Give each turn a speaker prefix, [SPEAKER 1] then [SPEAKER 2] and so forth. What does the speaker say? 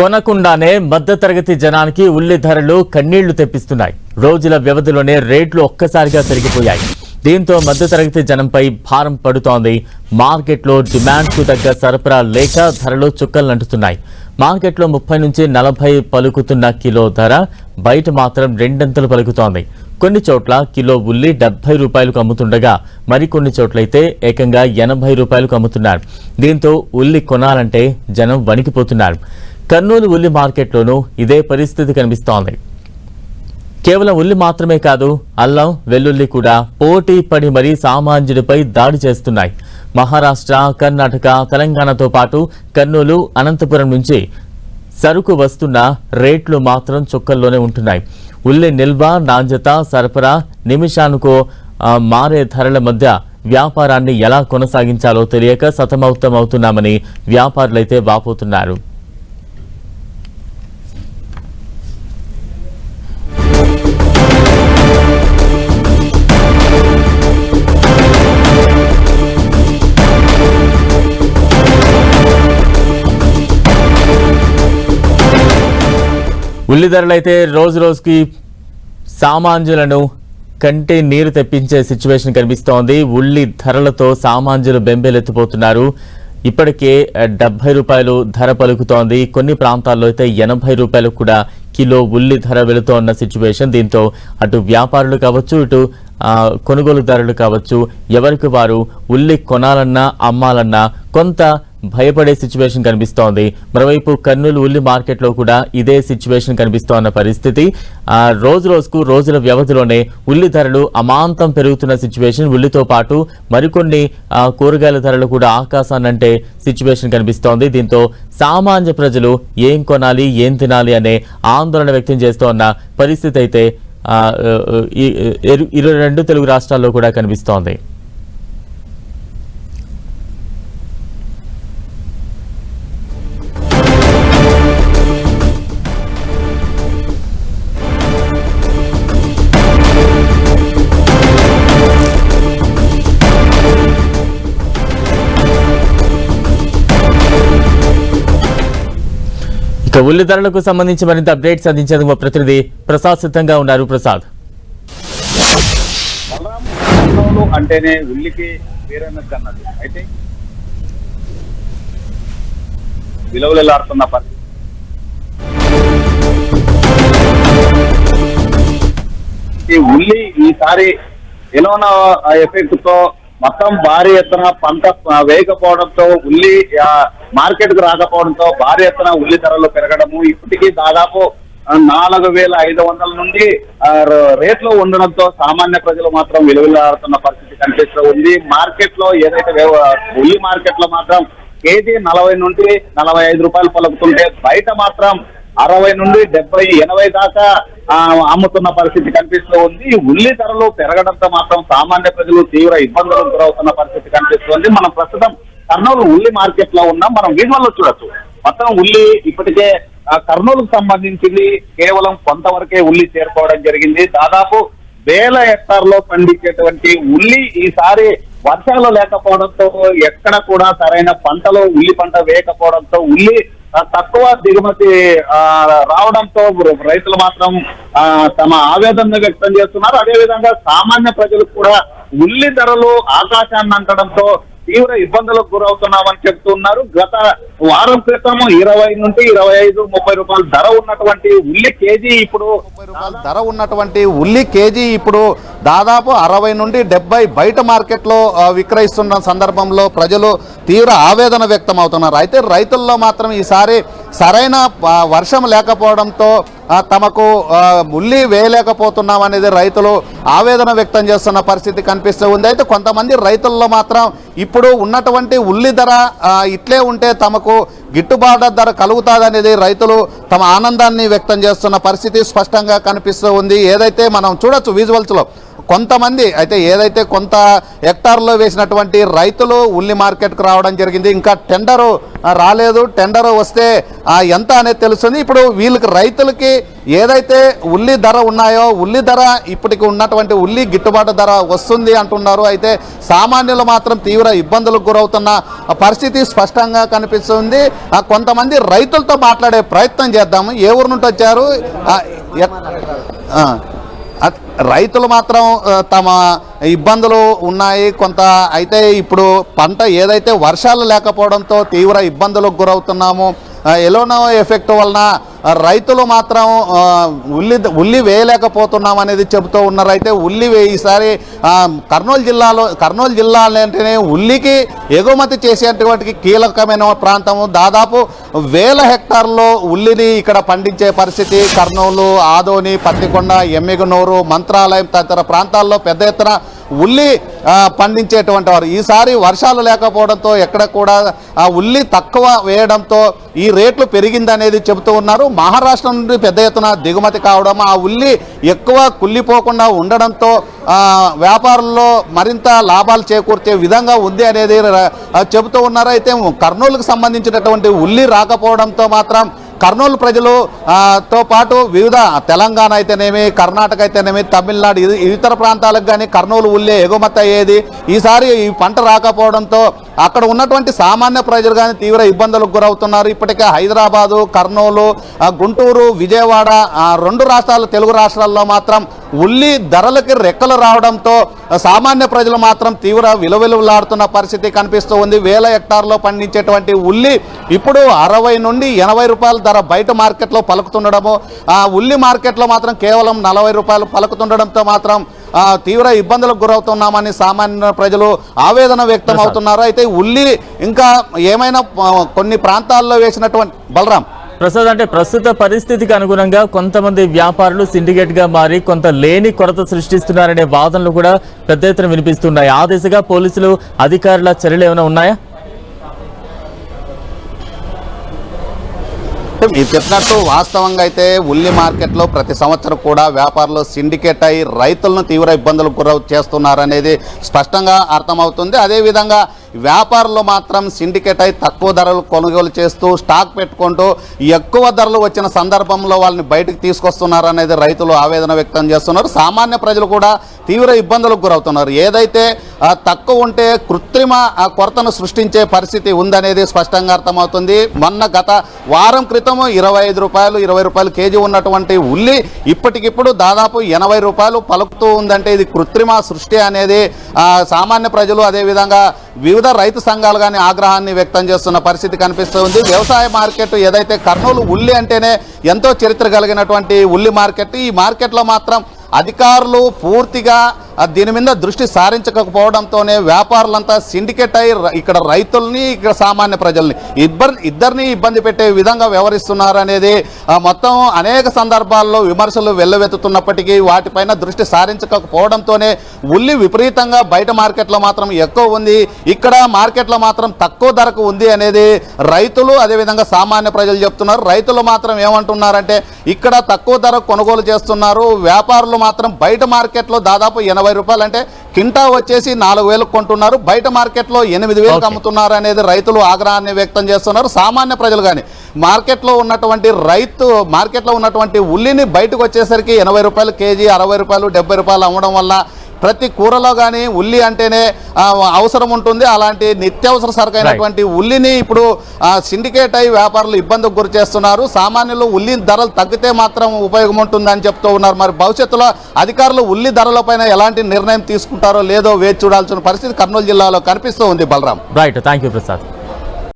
[SPEAKER 1] కొనకుండానే మధ్యతరగతి జనానికి ఉల్లి ధరలు కన్నీళ్లు తెప్పిస్తున్నాయి. రోజుల వ్యవధిలోనే రేట్లు ఒక్కసారిగా పెరిగిపోయాయి. దీంతో మధ్యతరగతి జనంపై భారం పడుతోంది. మార్కెట్లో డిమాండ్కు తగ్గ సరఫరా లేక ధరలు చుక్కలంటుతున్నాయి. మార్కెట్లో 30 నుంచి 40 పలుకుతున్న కిలో ధర బయట మాత్రం రెండంతలు పలుకుతోంది. కొన్ని చోట్ల కిలో ఉల్లి 70 రూపాయలకు అమ్ముతుండగా మరికొన్ని చోట్లయితే ఏకంగా 80 రూపాయలకు అమ్ముతున్నారు. దీంతో ఉల్లి కొనాలంటే జనం వణికిపోతున్నారు. కర్నూలు ఉల్లి మార్కెట్లోనూ ఇదే పరిస్థితి కనిపిస్తోంది. కేవలం ఉల్లి మాత్రమే కాదు, అల్లం, వెల్లుల్లి కూడా పోటీ పడి మరీ సామాన్యుడిపై దాడి చేస్తున్నాయి. మహారాష్ట్ర, కర్ణాటక, తెలంగాణతో పాటు కర్నూలు, అనంతపురం నుంచి సరుకు వస్తున్న రేట్లు మాత్రం చుక్కల్లోనే ఉంటున్నాయి. ఉల్లి నిల్వ, నాణ్యత, సరఫరా, నిమిషానికో మారే ధరల మధ్య వ్యాపారాన్ని ఎలా కొనసాగించాలో తెలియక సతమతమవుతున్నామని వ్యాపారులైతే వాపోతున్నారు. ఉల్లి ధరలైతే రోజు రోజుకి సామాన్యులను కంటే నీరు తెప్పించే సిచ్యువేషన్ కనిపిస్తోంది. ఉల్లి ధరలతో సామాన్యులు బెంబేలెత్తిపోతున్నారు. ఇప్పటికే 70 రూపాయలు ధర పలుకుతోంది. కొన్ని ప్రాంతాల్లో అయితే 80 రూపాయలకు కూడా కిలో ఉల్లి ధర వెళుతోన్న సిచ్యువేషన్. దీంతో అటు వ్యాపారులు కావచ్చు, ఇటు కొనుగోలుదారులు కావచ్చు, ఎవరికి వారు ఉల్లి కొనాలన్నా అమ్మాలన్నా కొంత భయపడే సిచ్యువేషన్ కనిపిస్తోంది. మరోవైపు కర్నూలు ఉల్లి మార్కెట్లో కూడా ఇదే సిచ్యువేషన్ కనిపిస్తోన్న పరిస్థితి. రోజుల వ్యవధిలోనే ఉల్లి ధరలు అమాంతం పెరుగుతున్న సిచ్యువేషన్. ఉల్లితో పాటు మరికొన్ని కూరగాయల ధరలు కూడా ఆకాశాన్నంటే సిచ్యువేషన్ కనిపిస్తోంది. దీంతో సామాన్య ప్రజలు ఏం కొనాలి, ఏం తినాలి అనే ఆందోళన వ్యక్తం చేస్తోన్న పరిస్థితి అయితే 22 తెలుగు రాష్ట్రాల్లో కూడా కనిపిస్తోంది. ఇక ఉల్లి ధరలకు సంబంధించి మరింత అప్డేట్స్ అందించేందుకు మా ప్రతినిధి ప్రసాద్ సిద్ధంగా ఉన్నారు. ప్రసాద్,
[SPEAKER 2] అంటేనే ఉల్లికి పేరన్నట్టు అన్నది అయితే విలువలాడుతున్న పరిస్థితి. ఈ ఉల్లి ఈసారి ఎలోనా ఎఫెక్ట్ తో మొత్తం భారీ ఎత్తున పంట వేయకపోవడంతో ఉల్లి మార్కెట్ కు రాకపోవడంతో భారీ ఎత్తున ఉల్లి ధరలు పెరగడము, ఇప్పటికీ దాదాపు 4,500 నుండి రేట్లు ఉండడంతో సామాన్య ప్రజలు మాత్రం విలువలాడుతున్న పరిస్థితి కనిపిస్తూ ఉంది. మార్కెట్ లో ఏదైతే ఉల్లి మార్కెట్ లో మాత్రం కేజీ 40 నుండి 45 రూపాయలు పలుకుతుంటే బయట మాత్రం 60 నుండి 70, 80 దాకా అమ్ముతున్న పరిస్థితి కనిపిస్తూ ఉంది. ఉల్లి ధరలు పెరగడంతో మాత్రం సామాన్య ప్రజలు తీవ్ర ఇబ్బందులకు గురవుతున్న పరిస్థితి కనిపిస్తుంది. మనం ప్రస్తుతం కర్నూలు ఉల్లి మార్కెట్ లో ఉన్నాం. మనం విజువల్ లో చూడొచ్చు. మొత్తం ఉల్లి ఇప్పటికే కర్నూలుకు సంబంధించింది కేవలం కొంతవరకే ఉల్లి చేరుకోవడం జరిగింది. దాదాపు 1000 హెక్టార్లో పండించేటువంటి ఉల్లి ఈసారి వర్షాలు లేకపోవడంతో ఎక్కడ కూడా సరైన పంటలో ఉల్లి పంట వేయకపోవడంతో ఉల్లి తక్కువ దిగుమతి రావడంతో రైతులు మాత్రం తమ ఆవేదన వ్యక్తం చేస్తున్నారు. అదేవిధంగా సామాన్య ప్రజలకు కూడా ఉల్లి ధరలు ఆకాశాన్ని అంటడంతో తీవ్ర ఇబ్బందులకు గురవుతున్నామని చెప్తున్నారు. గత వారం క్రితం 20 నుండి 25, 30 రూపాయలు ధర ఉన్నటువంటి ఉల్లి కేజీ ఇప్పుడు దాదాపు 60 నుండి 70 బయట మార్కెట్లో విక్రయిస్తున్న సందర్భంలో ప్రజలు తీవ్ర ఆవేదన వ్యక్తం అవుతున్నారు. అయితే రైతుల్లో మాత్రం ఈసారి సరైన వర్షం లేకపోవడంతో తమకు ఉల్లి వేయలేకపోతున్నాం అనేది రైతులు ఆవేదన వ్యక్తం చేస్తున్న పరిస్థితి కనిపిస్తూ ఉంది. అయితే కొంతమంది రైతుల్లో మాత్రం ఇప్పుడు ఉన్నటువంటి ఉల్లి ధర ఇట్లే ఉంటే తమకు గిట్టుబాటు ధర కలుగుతాదనేది రైతులు తమ ఆనందాన్ని వ్యక్తం చేస్తున్న పరిస్థితి స్పష్టంగా కనిపిస్తూ ఉంది. ఏదైతే మనం చూడొచ్చు విజువల్స్లో
[SPEAKER 3] కొంతమంది అయితే ఏదైతే కొంత హెక్టార్లో వేసినటువంటి రైతులు ఉల్లి మార్కెట్కు రావడం జరిగింది. ఇంకా టెండరు రాలేదు. టెండరు వస్తే ఎంత అనేది తెలుస్తుంది. ఇప్పుడు వీళ్ళకి రైతులకి ఏదైతే ఉల్లి ధర ఉన్నాయో ఉల్లి ధర ఇప్పటికి ఉన్నటువంటి ఉల్లి గిట్టుబాటు ధర వస్తుంది అంటున్నారు. అయితే సామాన్యులు మాత్రం తీవ్ర ఇబ్బందులకు గురవుతున్న పరిస్థితి స్పష్టంగా కనిపిస్తుంది. కొంతమంది రైతులతో మాట్లాడే ప్రయత్నం చేద్దాము. ఏ ఊరు నుండి వచ్చారు? రైతులు మాత్రం తమ ఇబ్బందులు ఉన్నాయి కొంత. అయితే ఇప్పుడు పంట ఏదైతే వర్షాలు లేకపోవడంతో తీవ్ర ఇబ్బందులకు గురవుతున్నాము. ఎలోనో ఎఫెక్ట్ వలన రైతులు మాత్రం ఉల్లి వేయలేకపోతున్నాం అనేది చెబుతూ ఉన్నారు. అయితే ఉల్లి ఈసారి కర్నూలు జిల్లా అంటేనే ఉల్లికి ఎగుమతి చేసేటువంటి కీలకమైన ప్రాంతము. దాదాపు 1000 హెక్టార్లో ఉల్లిని ఇక్కడ పండించే పరిస్థితి. కర్నూలు, ఆదోని, పత్తికొండ, ఎమ్మిగనూరు, మంత్రాలయం తదితర ప్రాంతాల్లో పెద్ద ఎత్తున ఉల్లి పండించేటువంటి వారు. ఈసారి వర్షాలు లేకపోవడంతో ఎక్కడ కూడా ఉల్లి తక్కువ వేయడంతో ఈ రేట్లు పెరిగిందనేది చెబుతూ ఉన్నారు. మహారాష్ట్ర నుండి పెద్ద ఎత్తున దిగుమతి కావడం, ఆ ఉల్లి ఎక్కువ కుళ్ళిపోకుండా ఉండడంతో వ్యాపారుల్లో మరింత లాభాలు చేకూర్చే విధంగా ఉంది అనేది చెబుతూ ఉన్నారు. అయితే కర్నూలుకు సంబంధించినటువంటి ఉల్లి రాకపోవడంతో మాత్రం కర్నూలు ప్రజలు తో పాటు వివిధ తెలంగాణ అయితేనేమి, కర్ణాటక అయితేనేమి, తమిళనాడు ఇతర ప్రాంతాలకు కానీ కర్నూలు ఉల్లి ఎగుమతి అయ్యేది. ఈసారి ఈ పంట రాకపోవడంతో అక్కడ ఉన్నటువంటి సామాన్య ప్రజలు కానీ తీవ్ర ఇబ్బందులకు గురవుతున్నారు. ఇప్పటికే హైదరాబాదు, కర్నూలు, గుంటూరు, విజయవాడ 2 రాష్ట్రాలు తెలుగు రాష్ట్రాల్లో మాత్రం ఉల్లి ధరలకి రెక్కలు రావడంతో సామాన్య ప్రజలు మాత్రం తీవ్ర విలువలాడుతున్న పరిస్థితి కనిపిస్తూ ఉంది. 1000 హెక్టార్లో పండించేటువంటి ఉల్లి ఇప్పుడు 60 నుండి 80 రూపాయల ధర బయట మార్కెట్లో పలుకుతుండడము, ఉల్లి మార్కెట్లో మాత్రం కేవలం 40 రూపాయలు పలుకుతుండడంతో మాత్రం తీవ్ర ఇబ్బందులకు గురవుతున్నామని సామాన్య ప్రజలు ఆవేదన వ్యక్తం అవుతున్నారు. అయితే ఉల్లి ఇంకా ఏమైనా కొన్ని ప్రాంతాల్లో వేసినటువంటి బలరాం
[SPEAKER 1] ప్రసాద్ అంటే ప్రస్తుత పరిస్థితికి అనుగుణంగా కొంతమంది వ్యాపారులు సిండికేట్ గా మారి కొంత లేని కొరత సృష్టిస్తున్నారనే వాదనలు కూడా పెద్ద ఎత్తున వినిపిస్తున్నాయి. ఆ దిశగా పోలీసులు అధికారుల చర్యలు ఏమైనా ఉన్నాయా?
[SPEAKER 3] మీరు చెప్పినట్టు వాస్తవంగా అయితే ఉల్లి మార్కెట్లో ప్రతి సంవత్సరం కూడా వ్యాపారులు సిండికేట్ అయి రైతులను తీవ్ర ఇబ్బందులకు గురవు చేస్తున్నారనేది స్పష్టంగా అర్థమవుతుంది. అదేవిధంగా వ్యాపారులు మాత్రం సిండికేట్ అయి తక్కువ ధరలు కొనుగోలు చేస్తూ స్టాక్ పెట్టుకుంటూ ఎక్కువ ధరలు వచ్చిన సందర్భంలో వాళ్ళని బయటకు తీసుకొస్తున్నారనేది రైతులు ఆవేదన వ్యక్తం చేస్తున్నారు. సామాన్య ప్రజలు కూడా తీవ్ర ఇబ్బందులకు గురవుతున్నారు. ఏదైతే తక్కువ ఉంటే కృత్రిమ కొరతను సృష్టించే పరిస్థితి ఉందనేది స్పష్టంగా అర్థమవుతుంది. మొన్న గత వారం క్రితం 25 రూపాయలు 20 రూపాయలు కేజీ ఉన్నటువంటి ఉల్లి ఇప్పటికిప్పుడు దాదాపు 80 రూపాయలు పలుకుతూ ఉందంటే ఇది కృత్రిమ సృష్టి అనేది సామాన్య ప్రజలు అదేవిధంగా వివిధ రైతు సంఘాలు కానీ ఆగ్రహాన్ని వ్యక్తం చేస్తున్న పరిస్థితి కనిపిస్తుంది. వ్యవసాయ మార్కెట్ ఏదైతే కర్నూలు ఉల్లి అంటేనే ఎంతో చరిత్ర కలిగినటువంటి ఉల్లి మార్కెట్, ఈ మార్కెట్లో మాత్రం అధికారులు పూర్తిగా దీని మీద దృష్టి సారించకపోవడంతోనే వ్యాపారులంతా సిండికేట్ అయి ఇక్కడ రైతుల్ని ఇక్కడ సామాన్య ప్రజల్ని ఇద్దరిని ఇబ్బంది పెట్టే విధంగా వ్యవహరిస్తున్నారు అనేది మొత్తం అనేక సందర్భాల్లో విమర్శలు వెల్లువెత్తుతున్నప్పటికీ వాటిపైన దృష్టి సారించకపోవడంతోనే ఉల్లి విపరీతంగా బయట మార్కెట్లో మాత్రం ఎక్కువ ఉంది, ఇక్కడ మార్కెట్లో మాత్రం తక్కువ ధరకు ఉంది అనేది రైతులు అదేవిధంగా సామాన్య ప్రజలు చెప్తున్నారు. రైతులు మాత్రం ఏమంటున్నారంటే ఇక్కడ తక్కువ ధర కొనుగోలు చేస్తున్నారు, వ్యాపారులు మాత్రం బయట మార్కెట్లో దాదాపు 80 రూపాయలు అంటే కింటా వచ్చేసి 4,000 కొంటున్నారు, బయట మార్కెట్లో 8,000 అమ్ముతున్నారు అనేది రైతులు ఆగ్రహాన్ని వ్యక్తం చేస్తున్నారు. సామాన్య ప్రజలు కానీ మార్కెట్లో ఉన్నటువంటి ఉల్లిని బయటకు వచ్చేసరికి 80 రూపాయలు కేజీ, 60 రూపాయలు 70 రూపాయలు అమ్మడం వల్ల ప్రతి కూరలో కానీ ఉల్లి అంటేనే అవసరం ఉంటుంది. అలాంటి నిత్యావసర సరుకైనటువంటి ఉల్లిని ఇప్పుడు సిండికేట్ అయి వ్యాపారులు ఇబ్బందికి గురి చేస్తున్నారు. సామాన్యులు ఉల్లి ధరలు తగ్గితే మాత్రం ఉపయోగం ఉంటుందని చెప్తూ ఉన్నారు. మరి భవిష్యత్తులో అధికారులు ఉల్లి ధరలపైన ఎలాంటి నిర్ణయం తీసుకుంటారో లేదో వేచి చూడాల్సిన పరిస్థితి కర్నూలు జిల్లాలో కనిపిస్తూ ఉంది. Balram.
[SPEAKER 1] Right, thank you Prasad.